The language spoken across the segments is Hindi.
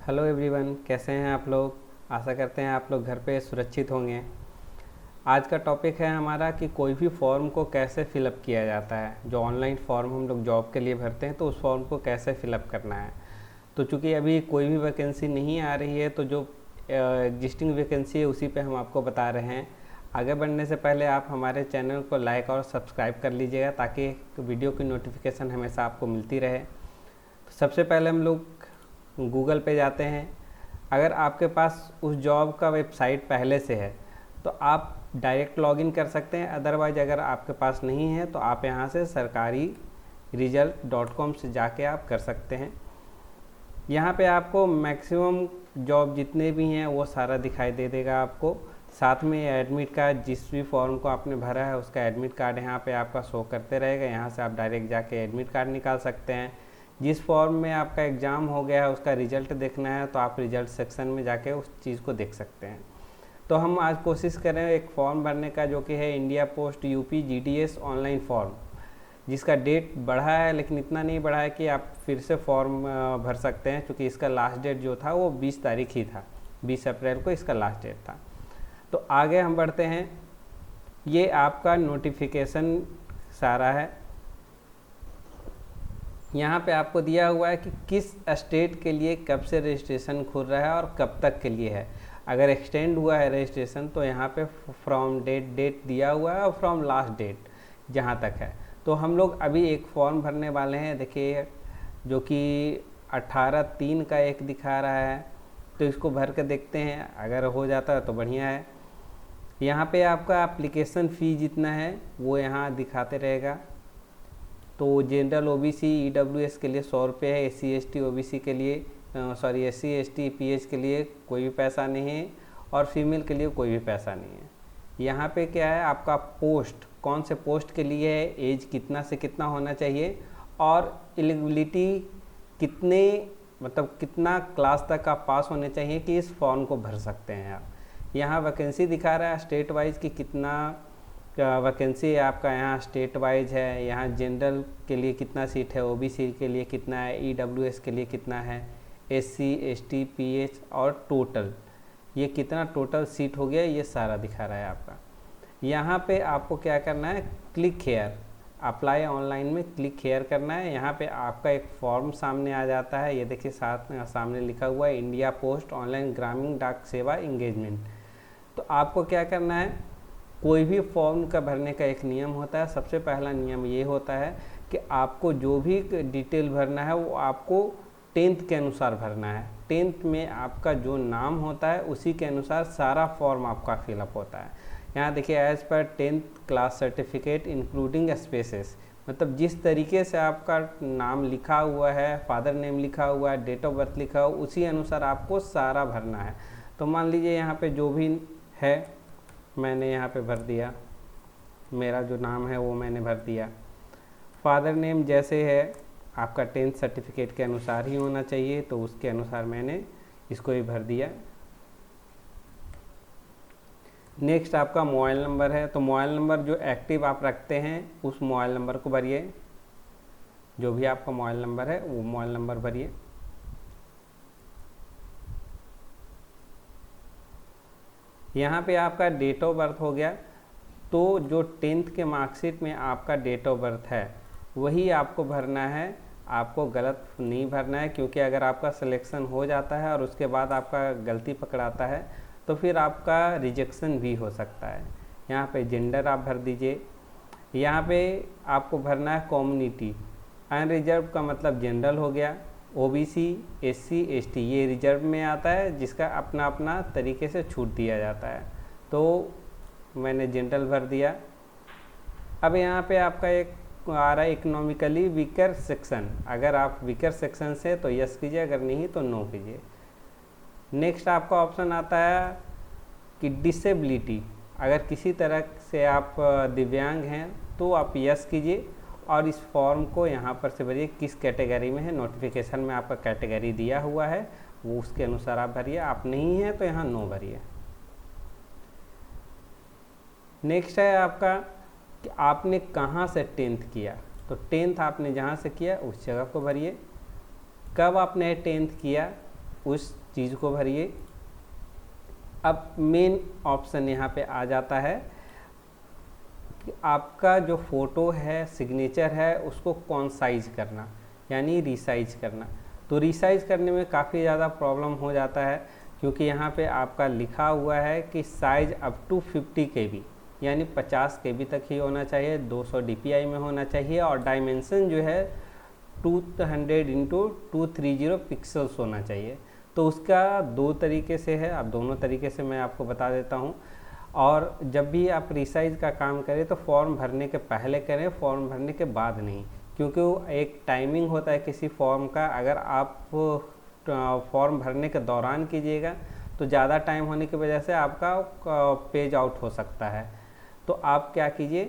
हेलो एवरीवन, कैसे हैं आप लोग। आशा करते हैं आप लोग घर पे सुरक्षित होंगे। आज का टॉपिक है हमारा कि कोई भी फॉर्म को कैसे फिलअप किया जाता है। जो ऑनलाइन फॉर्म हम लोग जॉब के लिए भरते हैं तो उस फॉर्म को कैसे फिलअप करना है। तो चूँकि अभी कोई भी वैकेंसी नहीं आ रही है तो जो एग्जिस्टिंग वैकेंसी है उसी पे हम आपको बता रहे हैं। आगे बढ़ने से पहले आप हमारे चैनल को लाइक और सब्सक्राइब कर लीजिएगा ताकि वीडियो की नोटिफिकेशन हमेशा आपको मिलती रहे। तो सबसे पहले हम लोग गूगल पे जाते हैं। अगर आपके पास उस जॉब का वेबसाइट पहले से है तो आप डायरेक्ट लॉगिन कर सकते हैं। अदरवाइज अगर आपके पास नहीं है तो आप यहाँ से सरकारी result.com से जाके आप कर सकते हैं। यहाँ पे आपको मैक्सिमम जॉब जितने भी हैं वो सारा दिखाई दे देगा आपको। साथ में एडमिट कार्ड, जिस भी फॉर्म को आपने भरा है उसका एडमिट कार्ड यहाँ पे आपका शो करते रहेगा। यहाँ से आप डायरेक्ट जाके एडमिट कार्ड निकाल सकते हैं। जिस फॉर्म में आपका एग्ज़ाम हो गया है उसका रिज़ल्ट देखना है तो आप रिज़ल्ट सेक्शन में जाके उस चीज़ को देख सकते हैं। तो हम आज कोशिश करें एक फॉर्म भरने का जो कि है India post UP GDS online form, जिसका डेट बढ़ा है लेकिन इतना नहीं बढ़ा है कि आप फिर से फॉर्म भर सकते हैं, क्योंकि इसका लास्ट डेट जो था वो 20 तारीख ही था। 20 अप्रैल को इसका लास्ट डेट था। तो आगे हम बढ़ते हैं। ये आपका नोटिफिकेशन सारा है। यहाँ पे आपको दिया हुआ है कि किस स्टेट के लिए कब से रजिस्ट्रेशन खुल रहा है और कब तक के लिए है। अगर एक्सटेंड हुआ है रजिस्ट्रेशन तो यहाँ पे फ्रॉम डेट दिया हुआ है और फ्रॉम लास्ट डेट जहाँ तक है। तो हम लोग अभी एक फॉर्म भरने वाले हैं, देखिए, जो कि 18/3 का एक दिखा रहा है। तो इसको भर कर देखते हैं, अगर हो जाता है तो बढ़िया है। यहाँ पे आपका एप्लीकेशन फ़ी जितना है वो यहाँ दिखाते रहेगा। तो जनरल ओबीसी ईडब्ल्यूएस के लिए 100 रुपये है। एससी एसटी ओबीसी के लिए एससी एसटी पीएच के लिए कोई भी पैसा नहीं है और फीमेल के लिए कोई भी पैसा नहीं है। यहाँ पे क्या है, आपका पोस्ट कौन से पोस्ट के लिए है, एज कितना से कितना होना चाहिए और एलिजिबिलिटी कितने, मतलब कितना क्लास तक आप पास होने चाहिए कि इस फॉर्म को भर सकते हैं आप। यहाँ वैकेंसी दिखा रहा है स्टेट वाइज कि कितना वैकेंसी आपका यहाँ स्टेट वाइज है। यहाँ जनरल के लिए कितना सीट है, ओबीसी के लिए कितना है, ईडब्ल्यूएस के लिए कितना है, एससी एसटी पीएच और टोटल ये कितना टोटल सीट हो गया, ये सारा दिखा रहा है आपका। यहाँ पे आपको क्या करना है, क्लिक हेयर, अप्लाई ऑनलाइन में क्लिक हेयर करना है। यहाँ पे आपका एक फॉर्म सामने आ जाता है। ये देखिए सामने लिखा हुआ है इंडिया पोस्ट ऑनलाइन ग्रामीण डाक सेवा इंगेजमेंट। तो आपको क्या करना है, कोई भी फॉर्म का भरने का एक नियम होता है। सबसे पहला नियम ये होता है कि आपको जो भी डिटेल भरना है वो आपको 10th के अनुसार भरना है। 10th में आपका जो नाम होता है उसी के अनुसार सारा फॉर्म आपका फिलअप होता है। यहाँ देखिए, as per 10th class certificate including spaces, मतलब जिस तरीके से आपका नाम लिखा हुआ है, फादर नेम लिखा हुआ है, डेट ऑफ बर्थ लिखा हुआ, उसी अनुसार आपको सारा भरना है। तो मान लीजिए यहाँ पे जो भी है मैंने यहाँ पे भर दिया, मेरा जो नाम है वो मैंने भर दिया। फादर नेम जैसे है आपका 10th सर्टिफिकेट के अनुसार ही होना चाहिए, तो उसके अनुसार मैंने इसको ही भर दिया। नेक्स्ट आपका मोबाइल नंबर है। तो मोबाइल नंबर जो एक्टिव आप रखते हैं उस मोबाइल नंबर को भरिए। जो भी आपका मोबाइल नंबर है वो मोबाइल नंबर भरिए। यहाँ पे आपका डेट ऑफ बर्थ हो गया। तो जो 10th के मार्कशीट में आपका डेट ऑफ बर्थ है वही आपको भरना है। आपको गलत नहीं भरना है, क्योंकि अगर आपका सिलेक्शन हो जाता है और उसके बाद आपका गलती पकड़ाता है तो फिर आपका रिजेक्शन भी हो सकता है। यहाँ पे जेंडर आप भर दीजिए। यहाँ पे आपको भरना है कम्युनिटी। अनरिजर्व का मतलब जनरल हो गया, ओबीसी एससी एसटी ये रिजर्व में आता है, जिसका अपना अपना तरीके से छूट दिया जाता है। तो मैंने जनरल भर दिया। अब यहाँ पे आपका एक आ रहा है इकोनॉमिकली वीकर सेक्शन। अगर आप वीकर सेक्शन से तो यस कीजिए, अगर नहीं तो नो कीजिए। नेक्स्ट आपका ऑप्शन आता है कि डिसेबिलिटी, अगर किसी तरह से आप दिव्यांग हैं तो आप यस कीजिए और इस फॉर्म को यहाँ पर से भरिए किस कैटेगरी में है। नोटिफिकेशन में आपका कैटेगरी दिया हुआ है, वो उसके अनुसार आप भरिए। आप नहीं है तो यहाँ नो भरिए। नेक्स्ट है आपका कि आपने कहाँ से 10th किया। तो 10th आपने जहाँ से किया उस जगह को भरिए। कब आपने 10th किया, उस चीज़ को भरिए। अब मेन ऑप्शन यहाँ पे आ जाता है कि आपका जो फ़ोटो है, सिग्नेचर है, उसको कौन साइज करना, यानी रीसाइज करना। तो रीसाइज करने में काफ़ी ज़्यादा प्रॉब्लम हो जाता है, क्योंकि यहाँ पे आपका लिखा हुआ है कि साइज़ अप टू 50 KB, यानी 50 KB तक ही होना चाहिए, 200 DPI में होना चाहिए, और डायमेंशन जो है 200x230 पिक्सल्स होना चाहिए। तो उसका दो तरीके से है, अब दोनों तरीके से मैं आपको बता देता हूँ। और जब भी आप रिसाइज का काम करें तो फॉर्म भरने के पहले करें, फॉर्म भरने के बाद नहीं, क्योंकि वो एक टाइमिंग होता है किसी फॉर्म का। अगर आप फॉर्म भरने के दौरान कीजिएगा तो ज़्यादा टाइम होने की वजह से आपका पेज आउट हो सकता है। तो आप क्या कीजिए,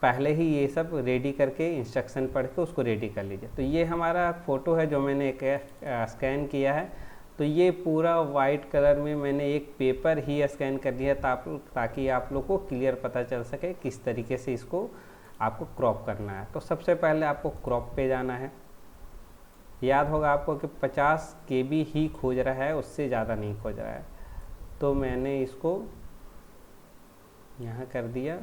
पहले ही ये सब रेडी करके इंस्ट्रक्शन पढ़ के उसको रेडी कर लीजिए। तो ये हमारा फ़ोटो है जो मैंने एक स्कैन किया है। तो ये पूरा वाइट कलर में मैंने एक पेपर ही स्कैन कर दिया ताकि आप लोग को क्लियर पता चल सके किस तरीके से इसको आपको क्रॉप करना है। तो सबसे पहले आपको क्रॉप पे जाना है। याद होगा आपको कि 50 KB ही खोज रहा है, उससे ज़्यादा नहीं खोज रहा है। तो मैंने इसको यहाँ कर दिया,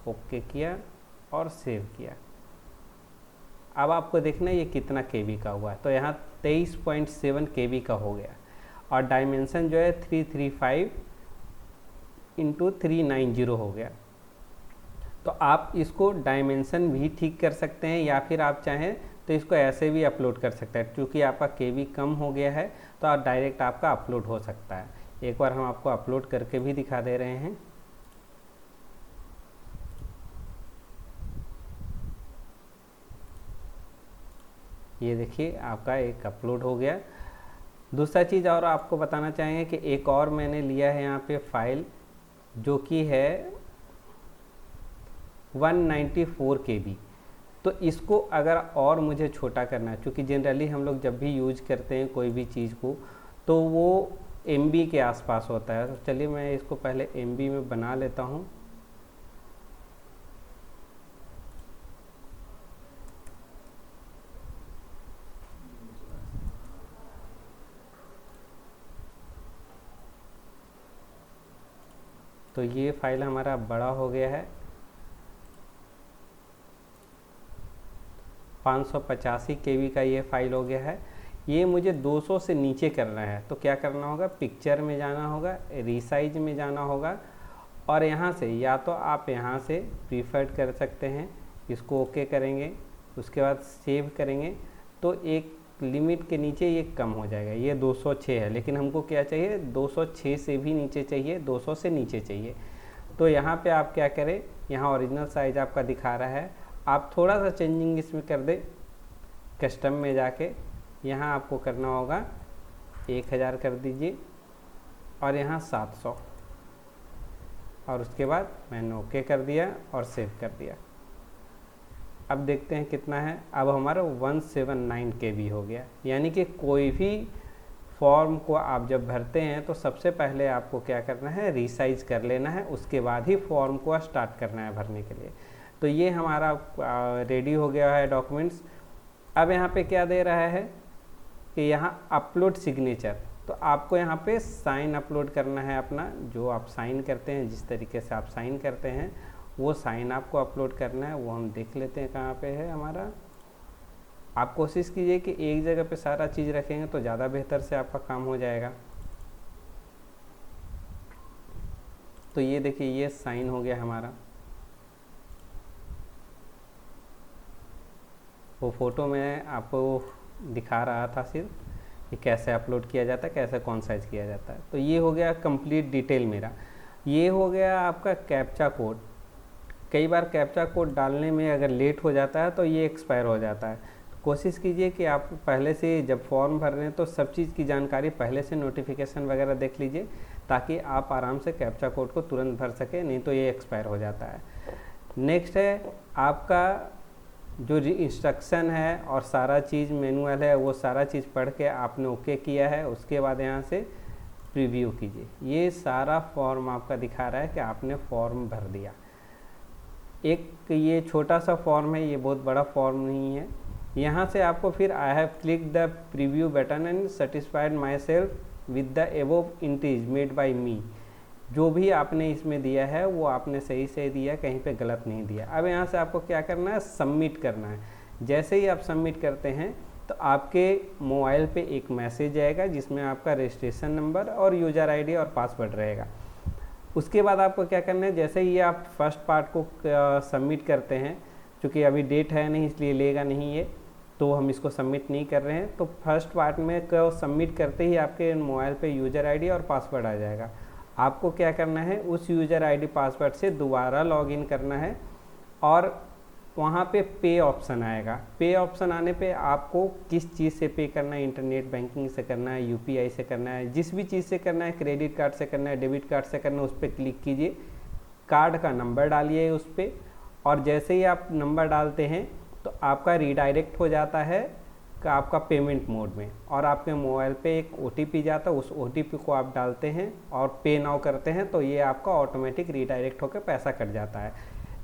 ओके किया और सेव किया। अब आपको देखना है ये कितना KB का हुआ है। तो यहाँ 23.7 KB का हो गया, और डायमेंशन जो है 335x390 हो गया। तो आप इसको डायमेंशन भी ठीक कर सकते हैं, या फिर आप चाहें तो इसको ऐसे भी अपलोड कर सकते हैं। क्योंकि आपका KB कम हो गया है तो आप डायरेक्ट आपका अपलोड हो सकता है। एक बार हम आपको अपलोड करके भी दिखा दे रहे हैं। ये देखिए आपका एक अपलोड हो गया। दूसरा चीज़ और आपको बताना चाहेंगे कि एक और मैंने लिया है यहाँ पे फाइल, जो कि है 194 KB। तो इसको अगर और मुझे छोटा करना है, क्योंकि जनरली हम लोग जब भी यूज करते हैं कोई भी चीज़ को तो वो MB के आसपास होता है। तो चलिए मैं इसको पहले MB में बना लेता हूँ। तो ये फाइल हमारा बड़ा हो गया है, 585 KB का ये फाइल हो गया है। ये मुझे 200 से नीचे करना है। तो क्या करना होगा, पिक्चर में जाना होगा, रीसाइज में जाना होगा, और यहाँ से या तो आप यहाँ से प्रीफर्ड कर सकते हैं, इसको ओके करेंगे, उसके बाद सेव करेंगे तो एक लिमिट के नीचे ये कम हो जाएगा। ये 206 है, लेकिन हमको क्या चाहिए, 206 से भी नीचे चाहिए, 200 से नीचे चाहिए। तो यहाँ पे आप क्या करें, यहाँ ओरिजिनल साइज आपका दिखा रहा है, आप थोड़ा सा चेंजिंग इसमें कर दें, कस्टम में जाके यहाँ आपको करना होगा 1000 कर दीजिए, और यहाँ 700, और उसके बाद मैंने ओके कर दिया और सेव कर दिया। अब देखते हैं कितना है। अब हमारा 179 KB हो गया। यानी कि कोई भी फॉर्म को आप जब भरते हैं तो सबसे पहले आपको क्या करना है, रीसाइज कर लेना है, उसके बाद ही फॉर्म को स्टार्ट करना है भरने के लिए। तो ये हमारा रेडी हो गया है डॉक्यूमेंट्स। अब यहाँ पे क्या दे रहा है कि यहाँ अपलोड सिग्नेचर। तो आपको यहाँ पे साइन अपलोड करना है अपना, जो आप साइन करते हैं, जिस तरीके से आप साइन करते हैं वो साइन आपको अपलोड करना है। वो हम देख लेते हैं कहाँ पे है हमारा। आप कोशिश कीजिए कि एक जगह पे सारा चीज़ रखेंगे तो ज़्यादा बेहतर से आपका काम हो जाएगा। तो ये देखिए ये साइन हो गया हमारा। वो फ़ोटो में आपको दिखा रहा था सिर्फ कि कैसे अपलोड किया जाता है, कैसे कौन साइज किया जाता है। तो ये हो गया कंप्लीट डिटेल मेरा। ये हो गया आपका कैप्चा कोड। कई बार कैप्चा कोड डालने में अगर लेट हो जाता है तो ये एक्सपायर हो जाता है। तो कोशिश कीजिए कि आप पहले से जब फॉर्म भर रहे हैं तो सब चीज़ की जानकारी पहले से नोटिफिकेशन वगैरह देख लीजिए, ताकि आप आराम से कैप्चा कोड को तुरंत भर सकें, नहीं तो ये एक्सपायर हो जाता है। नेक्स्ट है आपका जो इंस्ट्रक्शन है और सारा चीज़ मैनुअल है, वो सारा चीज़ पढ़ के आपने ओके किया है। उसके बाद यहाँ से प्रीव्यू कीजिए। ये सारा फॉर्म आपका दिखा रहा है कि आपने फॉर्म भर दिया। एक ये छोटा सा फॉर्म है, ये बहुत बड़ा फॉर्म नहीं है। यहाँ से आपको फिर I have click the preview button and satisfied myself with the above entries made by me. जो भी आपने इसमें दिया है वो आपने सही से दिया, कहीं पे गलत नहीं दिया। अब यहाँ से आपको क्या करना है, सबमिट करना है। जैसे ही आप सबमिट करते हैं तो आपके मोबाइल पे एक मैसेज आएगा जिसमें आपका रजिस्ट्रेशन नंबर और यूज़र आईडी और पासवर्ड रहेगा। उसके बाद आपको क्या करना है, जैसे ही आप फर्स्ट पार्ट को सबमिट करते हैं, चूँकि अभी डेट है नहीं इसलिए लेगा नहीं ये, तो हम इसको सबमिट नहीं कर रहे हैं। तो फर्स्ट पार्ट में को सबमिट करते ही आपके मोबाइल पे यूज़र आईडी और पासवर्ड आ जाएगा। आपको क्या करना है, उस यूज़र आईडी पासवर्ड से दोबारा लॉगिन करना है और वहाँ पे पे ऑप्शन आएगा। पे ऑप्शन आने पे आपको किस चीज़ से पे करना है, इंटरनेट बैंकिंग से करना है, यूपीआई से करना है, जिस भी चीज़ से करना है, क्रेडिट कार्ड से करना है, डेबिट कार्ड से करना है, उस पर क्लिक कीजिए। कार्ड का नंबर डालिए उस पर, और जैसे ही आप नंबर डालते हैं तो आपका रीडायरेक्ट हो जाता है आपका पेमेंट मोड में, और आपके मोबाइल पे एक OTP जाता है। उस OTP को आप डालते हैं और पे नाउ करते हैं तो ये आपका ऑटोमेटिक रीडायरेक्ट होकर पैसा कट जाता है।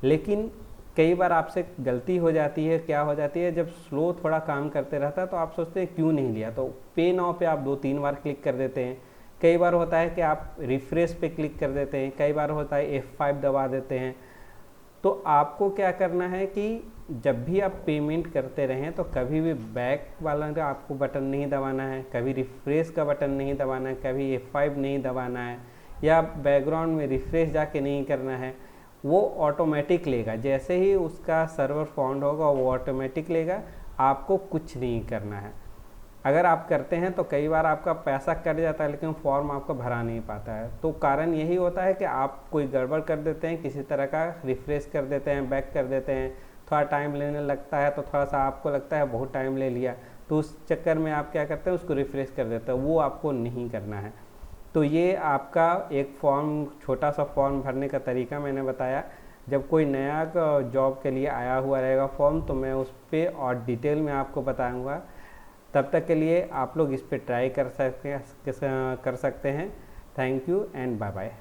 लेकिन कई बार आपसे गलती हो जाती है, क्या हो जाती है, जब स्लो थोड़ा काम करते रहता है तो आप सोचते हैं क्यों नहीं लिया, तो पे नाउ पे आप 2-3 बार क्लिक कर देते हैं। कई बार होता है कि आप रिफ्रेश पे क्लिक कर देते हैं, कई बार होता है F5 दबा देते हैं। तो आपको क्या करना है कि जब भी आप पेमेंट करते रहें तो कभी भी बैक वाला आपको बटन नहीं दबाना है, कभी रिफ्रेश का बटन नहीं दबाना है, कभी F5 नहीं दबाना है, या बैकग्राउंड में रिफ्रेश जाके नहीं करना है। वो ऑटोमेटिक लेगा, जैसे ही उसका सर्वर फाउंड होगा वो ऑटोमेटिक लेगा, आपको कुछ नहीं करना है। अगर आप करते हैं तो कई बार आपका पैसा कट जाता है लेकिन फॉर्म आपका भरा नहीं पाता है। तो कारण यही होता है कि आप कोई गड़बड़ कर देते हैं, किसी तरह का रिफ्रेश कर देते हैं, बैक कर देते हैं, थोड़ा टाइम लेने लगता है तो थोड़ा सा आपको लगता है बहुत टाइम ले लिया, तो उस चक्कर में आप क्या करते हैं, उसको रिफ्रेश कर देते हैं। वो आपको नहीं करना है। तो ये आपका एक फॉर्म, छोटा सा फॉर्म भरने का तरीका मैंने बताया। जब कोई नया जॉब के लिए आया हुआ रहेगा फॉर्म तो मैं उस पर और डिटेल में आपको बताऊँगा। तब तक के लिए आप लोग इस पर ट्राई कर सकते हैं। Thank you and bye bye.